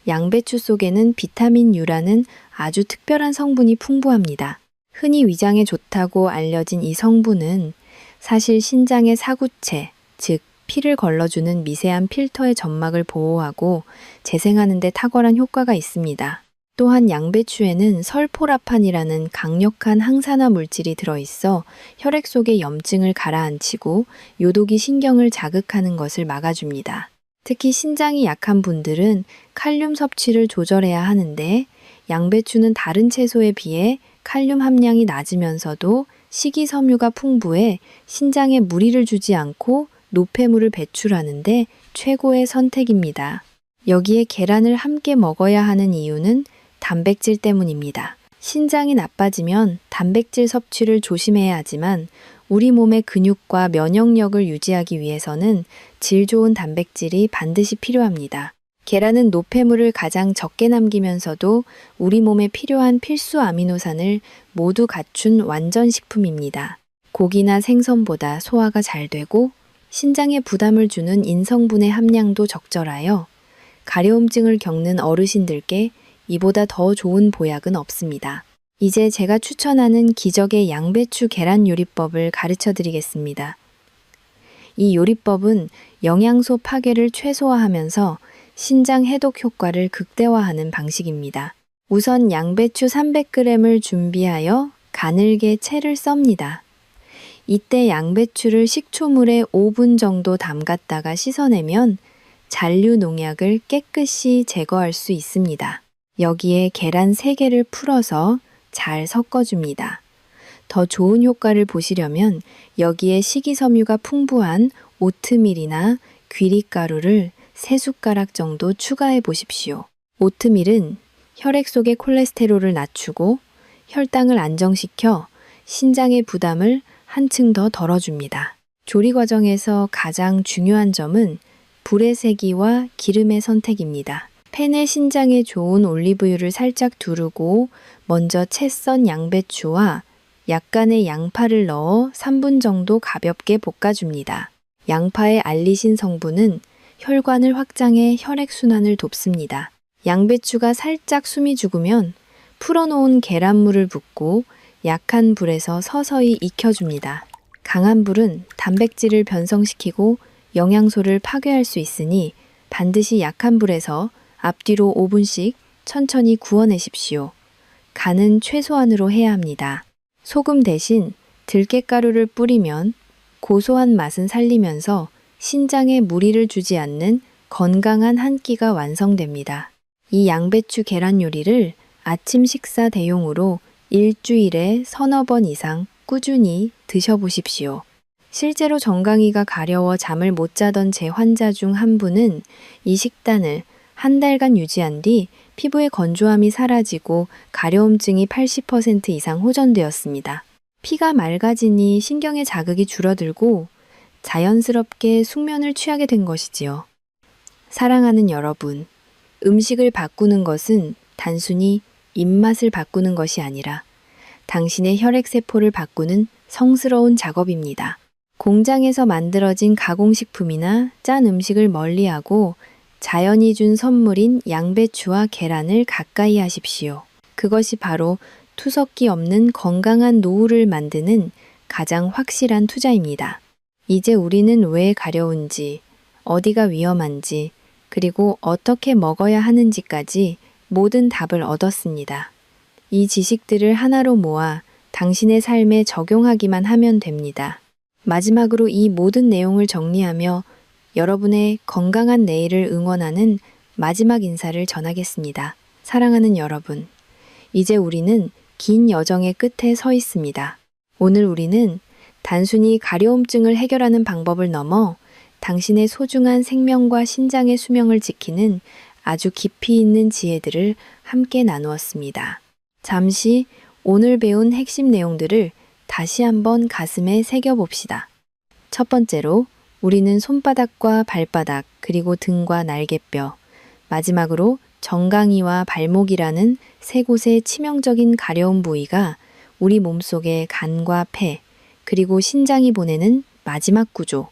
양배추 속에는 비타민 U라는 아주 특별한 성분이 풍부합니다. 흔히 위장에 좋다고 알려진 이 성분은 사실 신장의 사구체, 즉 피를 걸러주는 미세한 필터의 점막을 보호하고 재생하는 데 탁월한 효과가 있습니다. 또한 양배추에는 설포라판이라는 강력한 항산화 물질이 들어있어 혈액 속의 염증을 가라앉히고 요독이 신경을 자극하는 것을 막아줍니다. 특히 신장이 약한 분들은 칼륨 섭취를 조절해야 하는데 양배추는 다른 채소에 비해 칼륨 함량이 낮으면서도 식이섬유가 풍부해 신장에 무리를 주지 않고 노폐물을 배출하는데 최고의 선택입니다. 여기에 계란을 함께 먹어야 하는 이유는 단백질 때문입니다. 신장이 나빠지면 단백질 섭취를 조심해야 하지만 우리 몸의 근육과 면역력을 유지하기 위해서는 질 좋은 단백질이 반드시 필요합니다. 계란은 노폐물을 가장 적게 남기면서도 우리 몸에 필요한 필수 아미노산을 모두 갖춘 완전 식품입니다. 고기나 생선보다 소화가 잘 되고 신장에 부담을 주는 인성분의 함량도 적절하여 가려움증을 겪는 어르신들께 이보다 더 좋은 보약은 없습니다. 이제 제가 추천하는 기적의 양배추 계란 요리법을 가르쳐 드리겠습니다. 이 요리법은 영양소 파괴를 최소화하면서 신장 해독 효과를 극대화하는 방식입니다. 우선 양배추 300g을 준비하여 가늘게 채를 썹니다. 이때 양배추를 식초물에 5분 정도 담갔다가 씻어내면 잔류 농약을 깨끗이 제거할 수 있습니다. 여기에 계란 3개를 풀어서 잘 섞어줍니다. 더 좋은 효과를 보시려면 여기에 식이섬유가 풍부한 오트밀이나 귀리가루를 3숟가락 정도 추가해 보십시오. 오트밀은 혈액 속의 콜레스테롤을 낮추고 혈당을 안정시켜 신장의 부담을 한층 더 덜어줍니다. 조리 과정에서 가장 중요한 점은 불의 세기와 기름의 선택입니다. 팬에 신장에 좋은 올리브유를 살짝 두르고 먼저 채 썬 양배추와 약간의 양파를 넣어 3분 정도 가볍게 볶아줍니다. 양파의 알리신 성분은 혈관을 확장해 혈액순환을 돕습니다. 양배추가 살짝 숨이 죽으면 풀어놓은 계란물을 붓고 약한 불에서 서서히 익혀줍니다. 강한 불은 단백질을 변성시키고 영양소를 파괴할 수 있으니 반드시 약한 불에서 앞뒤로 5분씩 천천히 구워내십시오. 간은 최소한으로 해야 합니다. 소금 대신 들깨가루를 뿌리면 고소한 맛은 살리면서 신장에 무리를 주지 않는 건강한 한 끼가 완성됩니다. 이 양배추 계란 요리를 아침 식사 대용으로 일주일에 서너 번 이상 꾸준히 드셔보십시오. 실제로 정강이가 가려워 잠을 못 자던 제 환자 중 한 분은 이 식단을 한 달간 유지한 뒤 피부의 건조함이 사라지고 가려움증이 80% 이상 호전되었습니다. 피가 맑아지니 신경의 자극이 줄어들고 자연스럽게 숙면을 취하게 된 것이지요. 사랑하는 여러분, 음식을 바꾸는 것은 단순히 입맛을 바꾸는 것이 아니라 당신의 혈액세포를 바꾸는 성스러운 작업입니다. 공장에서 만들어진 가공식품이나 짠 음식을 멀리하고 자연이 준 선물인 양배추와 계란을 가까이 하십시오. 그것이 바로 투석기 없는 건강한 노후를 만드는 가장 확실한 투자입니다. 이제 우리는 왜 가려운지, 어디가 위험한지, 그리고 어떻게 먹어야 하는지까지 모든 답을 얻었습니다. 이 지식들을 하나로 모아 당신의 삶에 적용하기만 하면 됩니다. 마지막으로 이 모든 내용을 정리하며 여러분의 건강한 내일을 응원하는 마지막 인사를 전하겠습니다. 사랑하는 여러분, 이제 우리는 긴 여정의 끝에 서 있습니다. 오늘 우리는 단순히 가려움증을 해결하는 방법을 넘어 당신의 소중한 생명과 신장의 수명을 지키는 아주 깊이 있는 지혜들을 함께 나누었습니다. 잠시 오늘 배운 핵심 내용들을 다시 한번 가슴에 새겨봅시다. 첫 번째로 우리는 손바닥과 발바닥 그리고 등과 날개뼈, 마지막으로 정강이와 발목이라는 세 곳의 치명적인 가려움 부위가 우리 몸속의 간과 폐, 그리고 신장이 보내는 마지막 구조,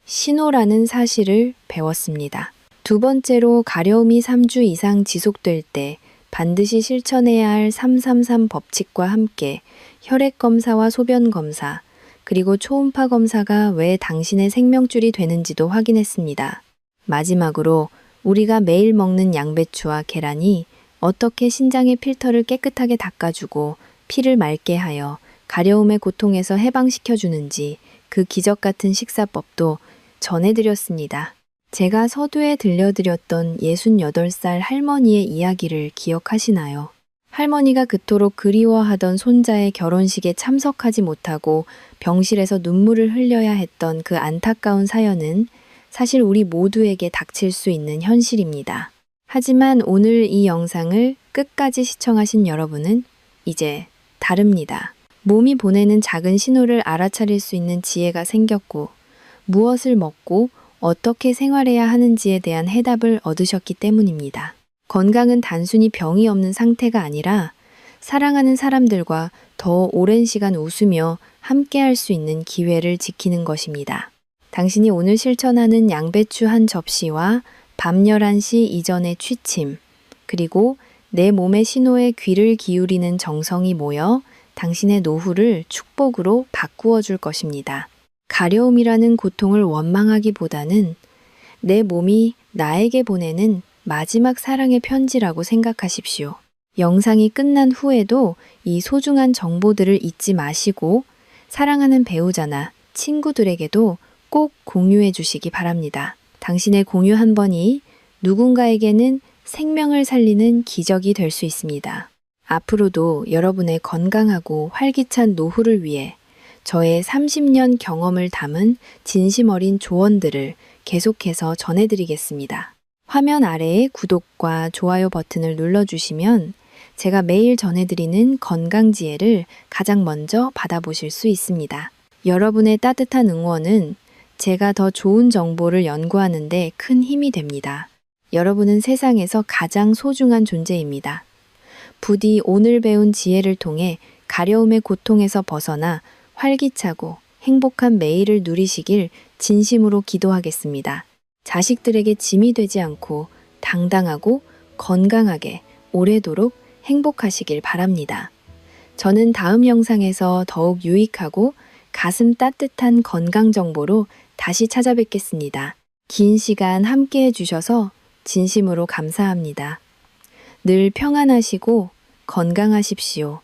신호라는 사실을 배웠습니다. 두 번째로 가려움이 3주 이상 지속될 때 반드시 실천해야 할 333 법칙과 함께 혈액 검사와 소변 검사, 그리고 초음파 검사가 왜 당신의 생명줄이 되는지도 확인했습니다. 마지막으로 우리가 매일 먹는 양배추와 계란이 어떻게 신장의 필터를 깨끗하게 닦아주고 피를 맑게 하여 가려움의 고통에서 해방시켜주는지 그 기적 같은 식사법도 전해드렸습니다. 제가 서두에 들려드렸던 68살 할머니의 이야기를 기억하시나요? 할머니가 그토록 그리워하던 손자의 결혼식에 참석하지 못하고 병실에서 눈물을 흘려야 했던 그 안타까운 사연은 사실 우리 모두에게 닥칠 수 있는 현실입니다. 하지만 오늘 이 영상을 끝까지 시청하신 여러분은 이제 다릅니다. 몸이 보내는 작은 신호를 알아차릴 수 있는 지혜가 생겼고 무엇을 먹고 어떻게 생활해야 하는지에 대한 해답을 얻으셨기 때문입니다. 건강은 단순히 병이 없는 상태가 아니라 사랑하는 사람들과 더 오랜 시간 웃으며 함께할 수 있는 기회를 지키는 것입니다. 당신이 오늘 실천하는 양배추 한 접시와 밤 11시 이전의 취침, 그리고 내 몸의 신호에 귀를 기울이는 정성이 모여 당신의 노후를 축복으로 바꾸어 줄 것입니다. 가려움이라는 고통을 원망하기보다는 내 몸이 나에게 보내는 마지막 사랑의 편지라고 생각하십시오. 영상이 끝난 후에도 이 소중한 정보들을 잊지 마시고 사랑하는 배우자나 친구들에게도 꼭 공유해 주시기 바랍니다. 당신의 공유 한 번이 누군가에게는 생명을 살리는 기적이 될 수 있습니다. 앞으로도 여러분의 건강하고 활기찬 노후를 위해 저의 30년 경험을 담은 진심 어린 조언들을 계속해서 전해드리겠습니다. 화면 아래에 구독과 좋아요 버튼을 눌러주시면 제가 매일 전해드리는 건강 지혜를 가장 먼저 받아보실 수 있습니다. 여러분의 따뜻한 응원은 제가 더 좋은 정보를 연구하는 데 큰 힘이 됩니다. 여러분은 세상에서 가장 소중한 존재입니다. 부디 오늘 배운 지혜를 통해 가려움의 고통에서 벗어나 활기차고 행복한 매일을 누리시길 진심으로 기도하겠습니다. 자식들에게 짐이 되지 않고 당당하고 건강하게 오래도록 행복하시길 바랍니다. 저는 다음 영상에서 더욱 유익하고 가슴 따뜻한 건강 정보로 다시 찾아뵙겠습니다. 긴 시간 함께 해주셔서 진심으로 감사합니다. 늘 평안하시고 건강하십시오.